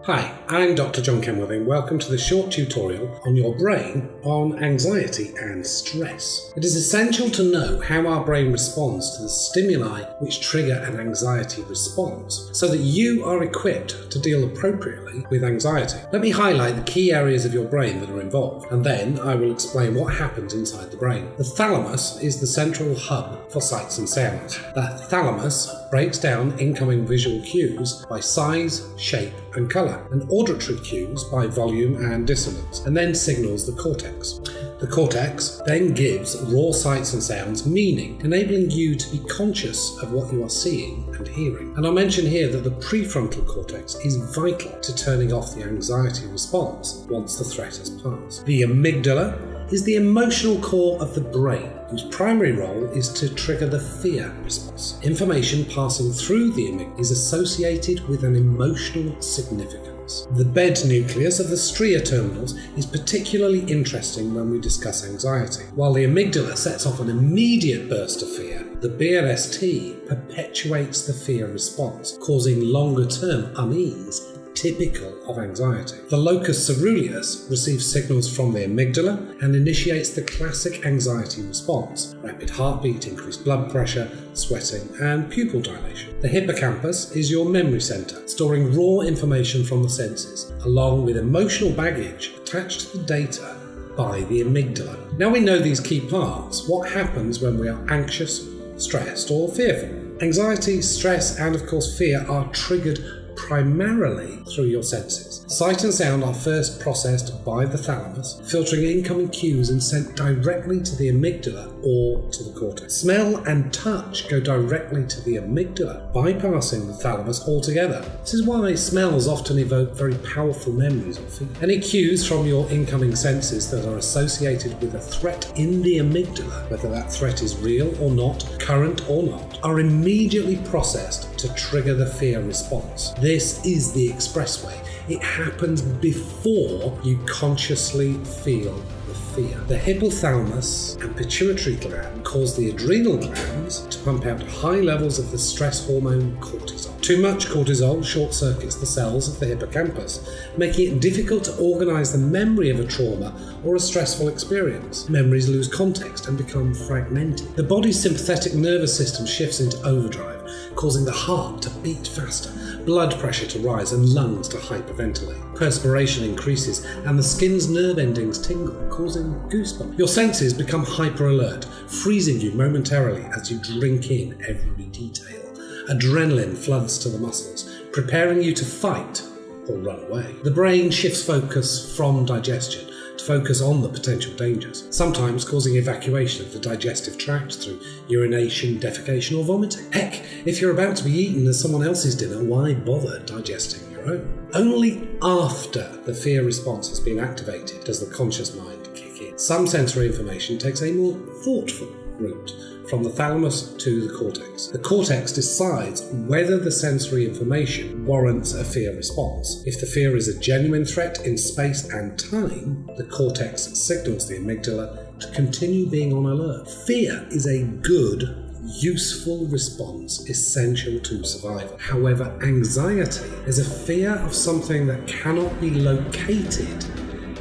Hi, I'm Dr. John Kenworthy. Welcome to the short tutorial on your brain on anxiety and stress. It is essential to know how our brain responds to the stimuli which trigger an anxiety response so that you are equipped to deal appropriately with anxiety. Let me highlight the key areas of your brain that are involved, and then I will explain what happens inside the brain. The thalamus is the central hub for sights and sounds. The thalamus breaks down incoming visual cues by size, shape, and colour, and auditory cues by volume and dissonance, and then signals the cortex. The cortex then gives raw sights and sounds meaning, enabling you to be conscious of what you are seeing and hearing. And I'll mention here that the prefrontal cortex is vital to turning off the anxiety response once the threat has passed. The amygdala is the emotional core of the brain, whose primary role is to trigger the fear response. Information passing through the amygdala is associated with an emotional significance. The bed nucleus of the stria terminals is particularly interesting when we discuss anxiety. While the amygdala sets off an immediate burst of fear, the BLST perpetuates the fear response, causing longer-term unease typical of anxiety. The locus coeruleus receives signals from the amygdala and initiates the classic anxiety response: rapid heartbeat, increased blood pressure, sweating, and pupil dilation. The hippocampus is your memory center, storing raw information from the senses, along with emotional baggage attached to the data by the amygdala. Now we know these key parts, what happens when we are anxious, stressed, or fearful? Anxiety, stress, and of course fear are triggered primarily through your senses. Sight and sound are first processed by the thalamus, filtering incoming cues and sent directly to the amygdala or to the cortex. Smell and touch go directly to the amygdala, bypassing the thalamus altogether. This is why smells often evoke very powerful memories or feelings. Any cues from your incoming senses that are associated with a threat in the amygdala, whether that threat is real or not, current or not, are immediately processed to trigger the fear response. This is the expressway. It happens before you consciously feel the fear. The hypothalamus and pituitary gland cause the adrenal glands to pump out high levels of the stress hormone cortisol. Too much cortisol short-circuits the cells of the hippocampus, making it difficult to organize the memory of a trauma or a stressful experience. Memories lose context and become fragmented. The body's sympathetic nervous system shifts into overdrive, causing the heart to beat faster, blood pressure to rise, and lungs to hyperventilate. Perspiration increases and the skin's nerve endings tingle, causing goosebumps. Your senses become hyper-alert, freezing you momentarily as you drink in every detail. Adrenaline floods to the muscles, preparing you to fight or run away. The brain shifts focus from digestion to focus on the potential dangers, sometimes causing evacuation of the digestive tract through urination, defecation, or vomiting. Heck, if you're about to be eaten as someone else's dinner, why bother digesting your own? Only after the fear response has been activated does the conscious mind kick in. Some sensory information takes a more thoughtful route from the thalamus to the cortex. The cortex decides whether the sensory information warrants a fear response. If the fear is a genuine threat in space and time, the cortex signals the amygdala to continue being on alert. Fear is a good, useful response essential to survival. However, anxiety is a fear of something that cannot be located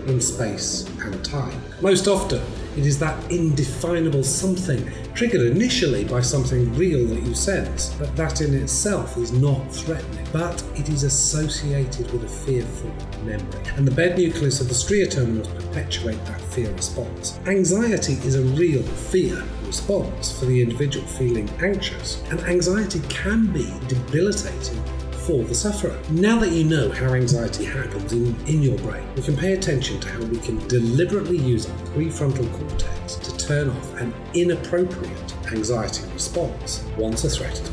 in space and time. Most often, it is that indefinable something triggered initially by something real that you sense, but that in itself is not threatening, but it is associated with a fearful memory. And the bed nucleus of the stria terminals perpetuate that fear response. Anxiety is a real fear response for the individual feeling anxious, and anxiety can be debilitating for the sufferer. Now that you know how anxiety happens in your brain, we can pay attention to how we can deliberately use our prefrontal cortex to turn off an inappropriate anxiety response once a threat is